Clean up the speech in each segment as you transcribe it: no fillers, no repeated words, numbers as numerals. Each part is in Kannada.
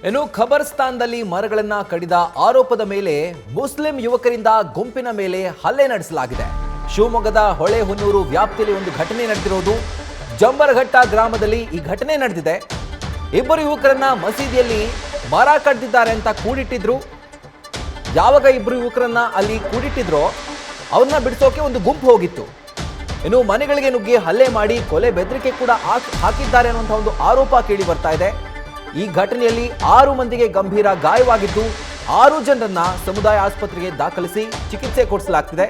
ಇನ್ನು ಖಬರ್ಸ್ತಾನ್ದಲ್ಲಿ ಮರಗಳನ್ನ ಕಡಿದ ಆರೋಪದ ಮೇಲೆ ಮುಸ್ಲಿಂ ಯುವಕರಿಂದ ಗುಂಪಿನ ಮೇಲೆ ಹಲ್ಲೆ ನಡೆಸಲಾಗಿದೆ. ಶಿವಮೊಗ್ಗದ ಹೊಳೆಹೊನ್ನೂರು ವ್ಯಾಪ್ತಿಯಲ್ಲಿ ಒಂದು ಘಟನೆ ನಡೆದಿರೋದು. ಜಂಬರಘಟ್ಟ ಗ್ರಾಮದಲ್ಲಿ ಈ ಘಟನೆ ನಡೆದಿದೆ. ಇಬ್ಬರು ಯುವಕರನ್ನ ಮಸೀದಿಯಲ್ಲಿ ಮರ ಕಡ್ದಿದ್ದಾರೆ ಅಂತ ಕೂಡಿಟ್ಟಿದ್ರು. ಯಾವಾಗ ಇಬ್ಬರು ಯುವಕರನ್ನ ಅಲ್ಲಿ ಕೂಡಿಟ್ಟಿದ್ರೋ ಅವ್ರನ್ನ ಬಿಡಿಸೋಕೆ ಒಂದು ಗುಂಪು ಹೋಗಿತ್ತು. ಇನ್ನು ಮನೆಗಳಿಗೆ ನುಗ್ಗಿ ಹಲ್ಲೆ ಮಾಡಿ ಕೊಲೆ ಬೆದರಿಕೆ ಕೂಡ ಹಾಕಿದ್ದಾರೆ ಅನ್ನುವಂಥ ಒಂದು ಆರೋಪ ಕೇಳಿ ಬರ್ತಾ ಇದೆ. ಈ ಘಟನೆಯಲ್ಲಿ 6 ಮಂದಿಗೆ ಗಂಭೀರ ಗಾಯವಾಗಿದ್ದು 6 ಜನರನ್ನ ಸಮುದಾಯ ಆಸ್ಪತ್ರೆಗೆ ದಾಖಲಿಸಿ ಚಿಕಿತ್ಸೆ ಕೊಡಿಸಲಾಗ್ತಿದೆ.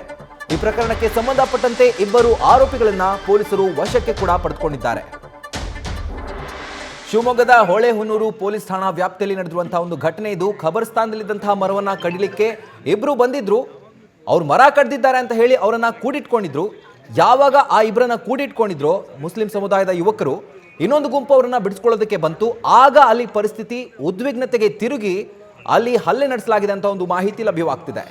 ಈ ಪ್ರಕರಣಕ್ಕೆ ಸಂಬಂಧಪಟ್ಟಂತೆ ಇಬ್ಬರು ಆರೋಪಿಗಳನ್ನ ಪೊಲೀಸರು ವಶಕ್ಕೆ ಕೂಡ ಪಡೆದುಕೊಂಡಿದ್ದಾರೆ. ಶಿವಮೊಗ್ಗದ ಹೊಳೆಹೊನ್ನೂರು ಪೊಲೀಸ್ ಠಾಣಾ ವ್ಯಾಪ್ತಿಯಲ್ಲಿ ನಡೆದಿರುವಂತಹ ಒಂದು ಘಟನೆ ಇದು. ಖಬರ್ಸ್ತಾನದಲ್ಲಿದ್ದಂತಹ ಮರವನ್ನ ಕಡಿಲಿಕ್ಕೆ ಇಬ್ರು ಬಂದಿದ್ರು. ಅವ್ರು ಮರ ಕಡ್ದಿದ್ದಾರೆ ಅಂತ ಹೇಳಿ ಅವರನ್ನ ಕೂಡಿಟ್ಕೊಂಡಿದ್ರು. ಯಾವಾಗ ಆ ಇಬ್ಬರನ್ನ ಕೂಡಿಟ್ಕೊಂಡಿದ್ರು ಮುಸ್ಲಿಂ ಸಮುದಾಯದ ಯುವಕರು, ಇನ್ನೊಂದು ಗುಂಪು ಅವರನ್ನ ಬಿಡಿಸ್ಕೊಳ್ಳೋದಕ್ಕೆ ಬಂತು. ಆಗ ಅಲ್ಲಿ ಪರಿಸ್ಥಿತಿ ಉದ್ವಿಗ್ನತೆಗೆ ತಿರುಗಿ ಅಲ್ಲಿ ಹಲ್ಲೆ ನಡೆಸಲಾಗಿದೆ ಅಂತ ಒಂದು ಮಾಹಿತಿ ಲಭ್ಯವಾಗ್ತಿದೆ.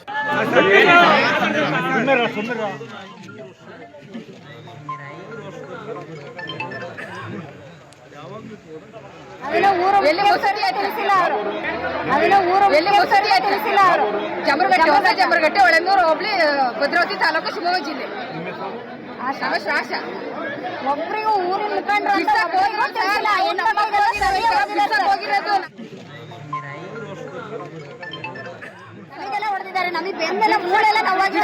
ಜಂಬರಗಟ್ಟೆ ಹೊಳೆನೂರು ಹೋಬಳಿ ಭದ್ರಾವತಿ ತಾಲೂಕು ಶಿವಮೊಗ್ಗ ಜಿಲ್ಲೆ. ಒಬ್ಬರಿಗೂ ಊರಿನ ಮುಖಂಡರು ಹೊಡೆದಿದ್ದಾರೆ. ನಮಗೆ ಬೆನ್ನೆಲ್ಲ ಮೂಳೆಲ್ಲ ಸಮಸ್ಯೆ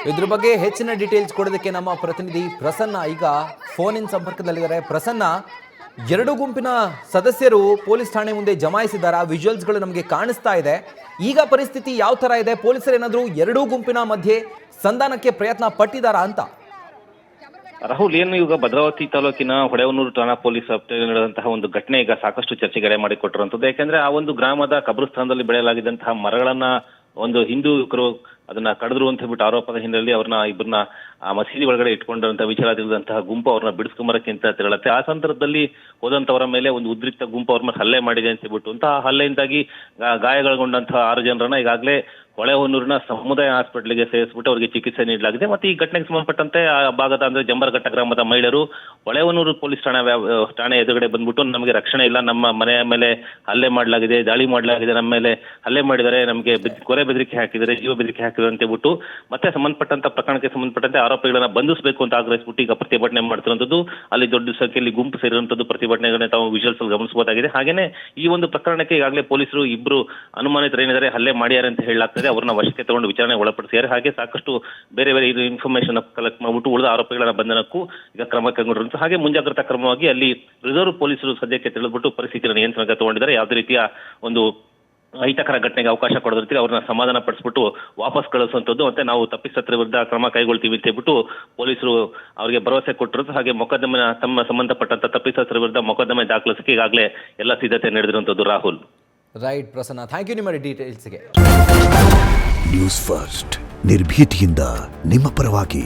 ಇದ್ರ ಬಗ್ಗೆ ಹೆಚ್ಚಿನ ಡೀಟೇಲ್ಸ್ ಕೊಡೋದಕ್ಕೆ ನಮ್ಮ ಪ್ರತಿನಿಧಿ ಪ್ರಸನ್ನ ಈಗ ಫೋನ್ ಇನ್ ಸಂಪರ್ಕದಲ್ಲಿದ್ದಾರೆ. ಪ್ರಸನ್ನ, 2 ಗುಂಪಿನ ಸದಸ್ಯರು ಪೊಲೀಸ್ ಠಾಣೆ ಮುಂದೆ ಜಮಾಯಿಸಿದ್ದಾರೆ. ವಿಜುವಲ್ಸ್ಗಳು ನಮಗೆ ಕಾಣಿಸ್ತಾ ಇದೆ. ಈಗ ಪರಿಸ್ಥಿತಿ ಯಾವ ತರ ಇದೆ? ಪೊಲೀಸರು ಏನಾದರೂ 2 ಗುಂಪಿನ ಮಧ್ಯೆ ಸಂಧಾನಕ್ಕೆ ಪ್ರಯತ್ನ ಪಟ್ಟಿದ್ದಾರಾ ಅಂತ? ರಾಹುಲ್, ಏನು ಈಗ ಭದ್ರಾವತಿ ತಾಲೂಕಿನ ಹೊಳೆಹೊನ್ನೂರು ಠಾಣಾ ಪೊಲೀಸ್ ವ್ಯಾಪ್ತಿಯಲ್ಲಿ ನಡೆದಂತಹ ಒಂದು ಘಟನೆ ಈಗ ಸಾಕಷ್ಟು ಚರ್ಚೆಗೆ ಮಾಡಿಕೊಟ್ಟಿರುವಂತದ್ದು. ಯಾಕೆಂದ್ರೆ ಆ ಒಂದು ಗ್ರಾಮದ ಕಬ್ರಸ್ಥಾನದಲ್ಲಿ ಬೆಳೆಯಲಾಗಿದ್ದಂತಹ ಮರಗಳನ್ನ ಒಂದು ಹಿಂದೂ ಯುವಕರು ಅದನ್ನ ಕಡಿದ್ರು ಅಂತ ಹೇಳ್ಬಿಟ್ಟು ಆರೋಪದ ಹಿನ್ನೆಲೆಯಲ್ಲಿ ಅವ್ರನ್ನ ಇಬ್ಬರನ್ನ ಆ ಮಸೀದಿ ಒಳಗಡೆ ಇಟ್ಕೊಂಡಿರುವಂತಹ ವಿಚಾರದಿರುವಂತಹ ಗುಂಪು ಅವ್ರನ್ನ ಬಿಡಿಸ್ಕೊಂಬರಕ್ಕೆ ಅಂತ ತೆರಳುತ್ತೆ. ಆ ಸಂದರ್ಭದಲ್ಲಿ ಹೋದಂತವರ ಮೇಲೆ ಒಂದು ಉದ್ರಿಕ್ತ ಗುಂಪು ಅವ್ರ ಮೇಲೆ ಹಲ್ಲೆ ಮಾಡಿದೆ ಅಂತ ಹೇಳ್ಬಿಟ್ಟು ಅಂತ ಆ ಹಲ್ಲೆಯಿಂದಾಗಿ ಗಾಯಗೊಳಗೊಂಡಂತಹ 6 ಜನರನ್ನ ಈಗಾಗಲೇ ಹೊಳೆಹೊನ್ನೂರಿನ ಸಮುದಾಯ ಹಾಸ್ಪಿಟಲ್ಗೆ ಸೇರಿಸ್ಬಿಟ್ಟು ಅವರಿಗೆ ಚಿಕಿತ್ಸೆ ನೀಡಲಾಗಿದೆ. ಮತ್ತೆ ಈ ಘಟನೆಗೆ ಸಂಬಂಧಪಟ್ಟಂತೆ ಆ ಭಾಗದ ಅಂದ್ರೆ ಜಂಬರಘಟ್ಟ ಗ್ರಾಮದ ಮಹಿಳೆಯರು ಹೊಳೆಹೊನ್ನೂರು ಪೊಲೀಸ್ ಠಾಣೆ ಎದುರುಗಡೆ ಬಂದ್ಬಿಟ್ಟು ನಮಗೆ ರಕ್ಷಣೆ ಇಲ್ಲ, ನಮ್ಮ ಮನೆಯ ಮೇಲೆ ಹಲ್ಲೆ ಮಾಡಲಾಗಿದೆ, ದಾಳಿ ಮಾಡಲಾಗಿದೆ, ನಮ್ಮ ಮೇಲೆ ಹಲ್ಲೆ ಮಾಡಿದ್ದಾರೆ, ನಮಗೆ ಕೊಲೆ ಬೆದರಿಕೆ ಹಾಕಿದ್ದಾರೆ, ಜೀವ ಬೆದರಿಕೆ ಹಾಕಿದ್ದಾರೆ ಅಂತ ಹೇಳ್ಬಿಟ್ಟು ಮತ್ತೆ ಸಂಬಂಧಪಟ್ಟಂತ ಪ್ರಕರಣಕ್ಕೆ ಸಂಬಂಧಪಟ್ಟಂತೆ ಆರೋಪಿಗಳನ್ನ ಬಂಧಿಸಬೇಕು ಅಂತ ಆಗ್ರಹಿಸ್ಬಿಟ್ಟು ಈಗ ಪ್ರತಿಭಟನೆ ಮಾಡ್ತಿರುವಂತದ್ದು. ಅಲ್ಲಿ ದೊಡ್ಡ ಸಂಖ್ಯೆಯಲ್ಲಿ ಗುಂಪು ಸೇರಿರುವಂತದ್ದು ಪ್ರತಿಭಟನೆಗಳನ್ನ ತಾವು ವಿಜುವಲ್ಸ್ ಗಮನಿಸಬಹುದಾಗಿದೆ. ಹಾಗೇನೆ ಈ ಒಂದು ಪ್ರಕರಣಕ್ಕೆ ಈಗಾಗಲೇ ಪೊಲೀಸರು ಇಬ್ರು ಅನುಮಾನಿತರೇನಿದ್ದಾರೆ ಹಲ್ಲೆ ಮಾಡ್ಯಾರ ಅಂತ ಹೇಳಲಾಗ್ತದೆ. ಅವ್ರನ್ನ ವಶಕ್ಕೆ ತಗೊಂಡು ವಿಚಾರಣೆ ಒಳಪಡಿಸಿದ್ದಾರೆ. ಹಾಗೆ ಸಾಕಷ್ಟು ಬೇರೆ ಬೇರೆ ಇನ್ಫಾರ್ಮೇಶನ್ ಕಲೆಕ್ಟ್ ಮಾಡಿಬಿಟ್ಟು ಉಳಿದ ಆರೋಪಿಗಳ ಬಂಧನಕ್ಕೂ ಈಗ ಕ್ರಮ ಕೈಗೊಂಡಿರುವಂತಹ. ಹಾಗೆ ಮುಂಜಾಗ್ರತಾ ಕ್ರಮವಾಗಿ ಅಲ್ಲಿ ರಿಸರ್ವ್ ಪೊಲೀಸರು ಸದ್ಯಕ್ಕೆ ತಿಳಿದ್ಬಿಟ್ಟು ಪರಿಸ್ಥಿತಿಯನ್ನು ನಿಯಂತ್ರಣಕ್ಕೆ ತಗೊಂಡಿದ್ದಾರೆ. ಯಾವುದೇ ರೀತಿಯ ಒಂದು ಅಹಿತಕರ ಘಟನೆಗೆ ಅವಕಾಶ ಕೊಡದ ರೀತಿ ಅವ್ರನ್ನ ಸಮಾಧಾನ ಪಡಿಸ್ಬಿಟ್ಟು ವಾಪಸ್ ಕಳಿಸುವಂತದ್ದು, ಮತ್ತೆ ನಾವು ತಪ್ಪಿತಸ್ಥರ ವಿರುದ್ಧ ಕ್ರಮ ಕೈಗೊಳ್ತೀವಿ ಅಂತ ಹೇಳ್ಬಿಟ್ಟು ಪೊಲೀಸರು ಅವರಿಗೆ ಭರವಸೆ ಕೊಟ್ಟಿರೋದು. ಹಾಗೆ ಮೊಕದ್ದಮೆ ತಮ್ಮ ಸಂಬಂಧಪಟ್ಟಂತ ತಪ್ಪಿತಸ್ಥರ ವಿರುದ್ಧ ಮೊಕದ್ದಮೆ ದಾಖಲಿಸಕ್ಕೆ ಈಗಾಗಲೇ ಎಲ್ಲ ಸಿದ್ಧತೆ ನಡೆದಿರುವಂತದ್ದು. Rahul. Right Prasanna, thank you ನಿಮ್ಮ ಡೀಟೇಲ್ಸ್ಗೆ. ನ್ಯೂಸ್ ಫಸ್ಟ್ ನಿರ್ಭೀತಿಯಿಂದ ನಿಮ್ಮ ಪರವಾಗಿ.